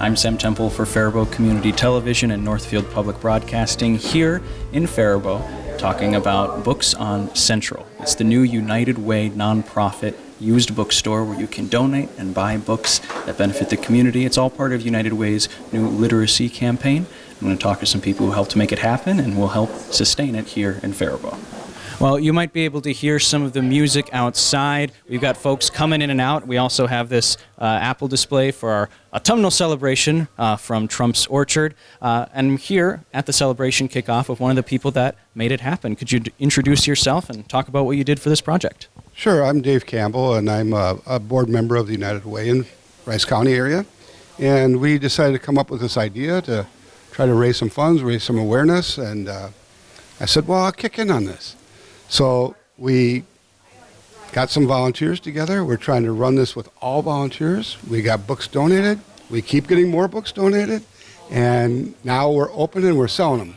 I'm Sam Temple for Faribault Community Television and Northfield Public Broadcasting here in Faribault, talking about Books on Central. It's the new United Way nonprofit used bookstore where you can donate and buy books that benefit the community. It's all part of United Way's new literacy campaign. I'm going to talk to some people who helped make it happen and will help sustain it here in Faribault. Well, you might be able to hear some of the music outside. We've got folks coming in and out. We also have this apple display for our autumnal celebration from Trump's Orchard. And I'm here at the celebration kickoff with one of the people that made it happen. Could you introduce yourself and talk about what you did for this project? Sure. I'm Dave Campbell, and I'm a board member of the United Way in Rice County area. And we decided to come up with this idea to try to raise some funds, raise some awareness. And I said, well, I'll kick in on this. So we got some volunteers together. We're trying to run this with all volunteers. We got books donated. We keep getting more books donated. And now we're open and we're selling them.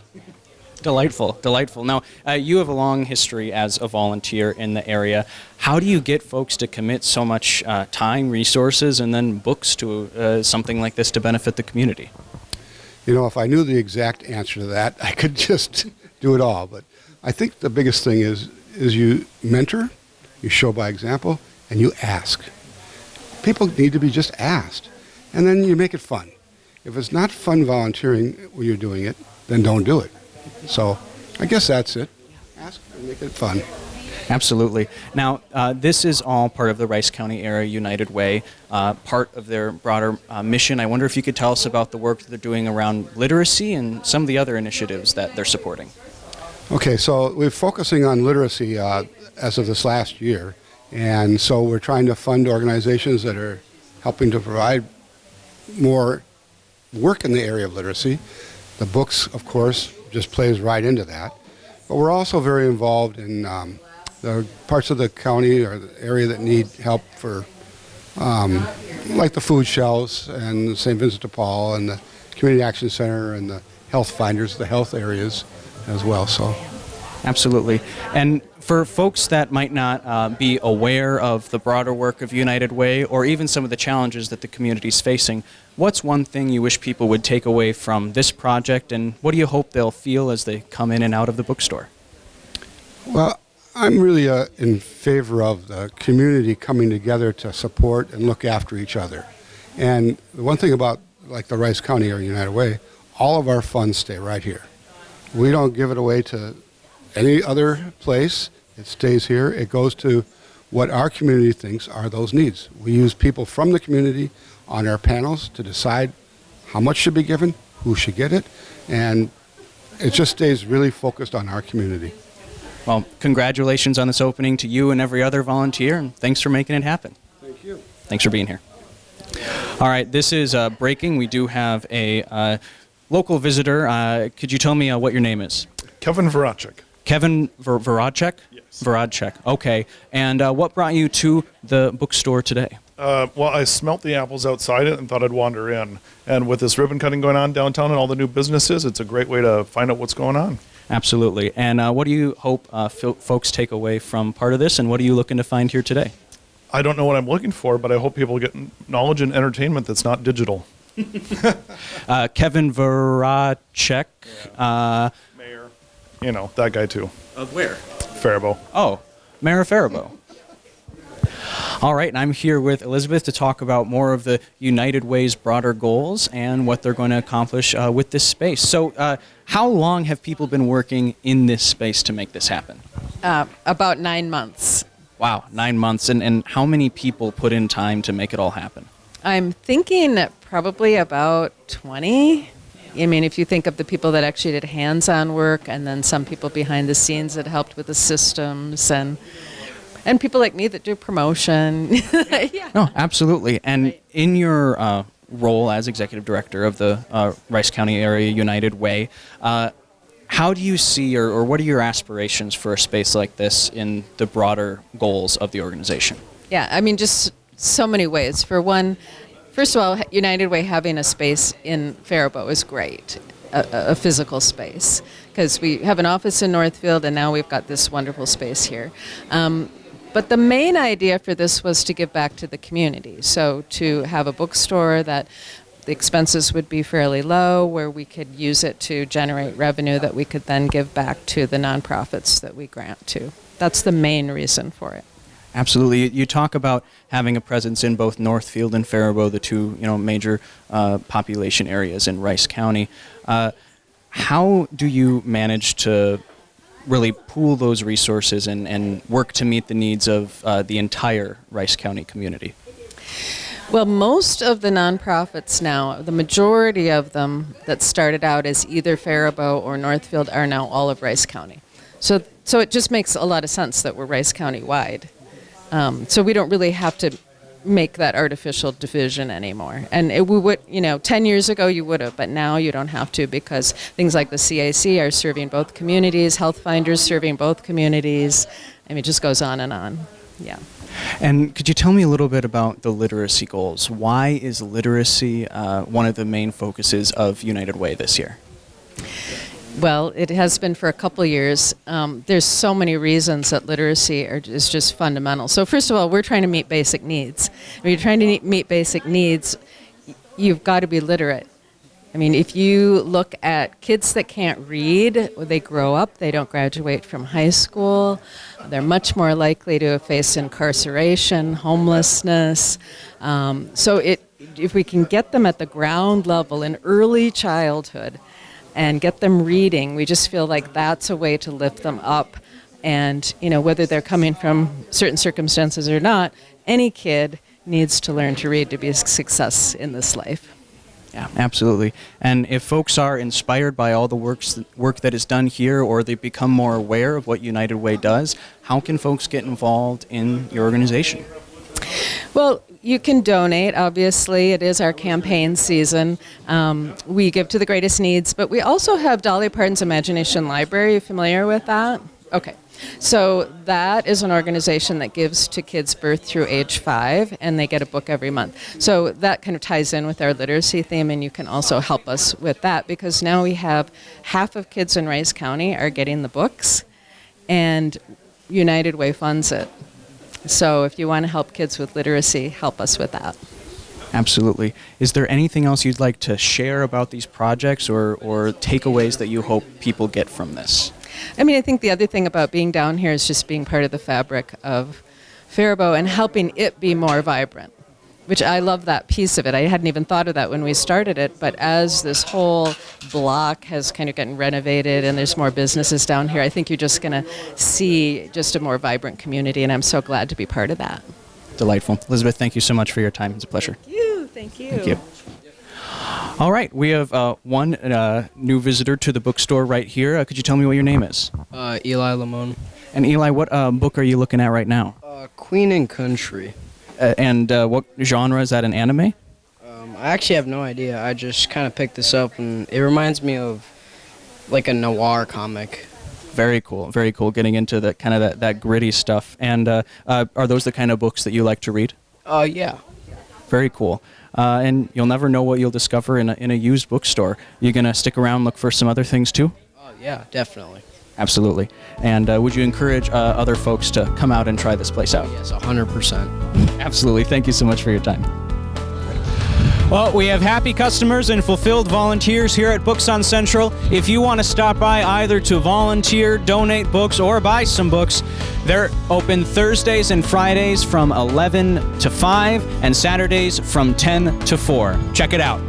Delightful, delightful. Now, you have a long history as a volunteer in the area. How do you get folks to commit so much time, resources, and then books to something like this to benefit the community? You know, if I knew the exact answer to that, I could just do it all. But I think the biggest thing is you mentor, you show by example, and you ask. People need to be just asked. And then you make it fun. If it's not fun volunteering when you're doing it, then don't do it. So I guess that's it. Ask and make it fun. Absolutely. Now, this is all part of the Rice County Area United Way, part of their broader mission. I wonder if you could tell us about the work that they're doing around literacy and some of the other initiatives that they're supporting. Okay, so we're focusing on literacy as of this last year, and so we're trying to fund organizations that are helping to provide more work in the area of literacy. The books, of course, just plays right into that, but we're also very involved in the parts of the county or the area that need help for, like the food shelves and St. Vincent de Paul and the Community Action Center and the health finders, the health areas as well. So, absolutely. And for folks that might not be aware of the broader work of United Way or even some of the challenges that the community is facing, what's one thing you wish people would take away from this project, and what do you hope they'll feel as they come in and out of the bookstore? Well, I'm really in favor of the community coming together to support and look after each other. And the one thing about like the Rice County Area United Way, all of our funds stay right here. We don't give it away to any other place. It stays here. It goes to what our community thinks are those needs. We use people from the community on our panels to decide how much should be given, who should get it, and it just stays really focused on our community. Well, congratulations on this opening to you and every other volunteer, and thanks for making it happen. Thank you. Thanks for being here. All right, this is breaking. We do have a local visitor. Could you tell me what your name is? Kevin Voracek. Kevin Voracek? Yes. Voracek, okay. And what brought you to the bookstore today? Well, I smelt the apples outside it and thought I'd wander in. And with this ribbon cutting going on downtown and all the new businesses, it's a great way to find out what's going on. Absolutely. And what do you hope folks take away from part of this, and what are you looking to find here today? I don't know what I'm looking for, but I hope people get knowledge and entertainment that's not digital. Kevin Voracek. Mayor. You know, that guy too. Of where? Faribault. Oh, Mayor of Faribault. All right, and I'm here with Elizabeth to talk about more of the United Way's broader goals and what they're going to accomplish with this space. So how long have people been working in this space to make this happen? About 9 months. Wow, 9 months. And how many people put in time to make it all happen? I'm thinking probably about 20. I mean, if you think of the people that actually did hands-on work and then some people behind the scenes that helped with the systems and people like me that do promotion. Yeah. No, absolutely. And in your role as executive director of the Rice County Area United Way, how do you see or what are your aspirations for a space like this in the broader goals of the organization? Yeah, I mean, just so many ways. For one, first of all, United Way having a space in Faribault is great, a physical space, because we have an office in Northfield and now we've got this wonderful space here. But the main idea for this was to give back to the community. So to have a bookstore that the expenses would be fairly low, where we could use it to generate revenue that we could then give back to the nonprofits that we grant to. That's the main reason for it. Absolutely. You talk about having a presence in both Northfield and Faribault, the two major population areas in Rice County. How do you manage to really pool those resources and work to meet the needs of the entire Rice County community? Well, most of the nonprofits now, the majority of them that started out as either Faribault or Northfield are now all of Rice County. So it just makes a lot of sense that we're Rice County wide. So we don't really have to make that artificial division anymore. And we would, 10 years ago you would have, but now you don't have to, because things like the CAC are serving both communities, Health Finders serving both communities. I mean, it just goes on and on. Yeah. And could you tell me a little bit about the literacy goals? Why is literacy one of the main focuses of United Way this year? Well, it has been for a couple of years. There's so many reasons that literacy is just fundamental. So first of all, we're trying to meet basic needs. When you're trying to meet basic needs, you've got to be literate. I mean, if you look at kids that can't read, when they grow up, they don't graduate from high school. They're much more likely to face incarceration, homelessness. If we can get them at the ground level in early childhood, and get them reading, we just feel like that's a way to lift them up. And, whether they're coming from certain circumstances or not, any kid needs to learn to read to be a success in this life. Yeah, absolutely. And if folks are inspired by all the work that is done here, or they become more aware of what United Way does, how can folks get involved in your organization? Well, you can donate, obviously. It is our campaign season. We give to the greatest needs, but we also have Dolly Parton's Imagination Library. Are you familiar with that? Okay. So that is an organization that gives to kids birth through age 5, and they get a book every month. So that kind of ties in with our literacy theme, and you can also help us with that, because now we have half of kids in Rice County are getting the books, and United Way funds it. So if you want to help kids with literacy, help us with that. Absolutely. Is there anything else you'd like to share about these projects or takeaways that you hope people get from this? I mean, I think the other thing about being down here is just being part of the fabric of Faribault and helping it be more vibrant, which I love that piece of it. I hadn't even thought of that when we started it, but as this whole block has kind of gotten renovated and there's more businesses down here, I think you're just going to see just a more vibrant community, and I'm so glad to be part of that. Delightful. Elizabeth, thank you so much for your time. It's a pleasure. Thank you. Thank you. Thank you. All right, we have one new visitor to the bookstore right here. Could you tell me what your name is? Eli Lamone. And Eli, what book are you looking at right now? Queen and Country. And what genre is that, an anime? I actually have no idea. I just kind of picked this up, and it reminds me of like a noir comic. Very cool, very cool. Getting into the kind of that gritty stuff. And are those the kind of books that you like to read? Yeah. Very cool. And you'll never know what you'll discover in a used bookstore. You gonna stick around, look for some other things too? Yeah, definitely. Absolutely. And would you encourage other folks to come out and try this place out? Yes, 100%. Absolutely. Thank you so much for your time. Well, we have happy customers and fulfilled volunteers here at Books on Central. If you want to stop by either to volunteer, donate books, or buy some books, they're open Thursdays and Fridays from 11 to 5 and Saturdays from 10 to 4. Check it out.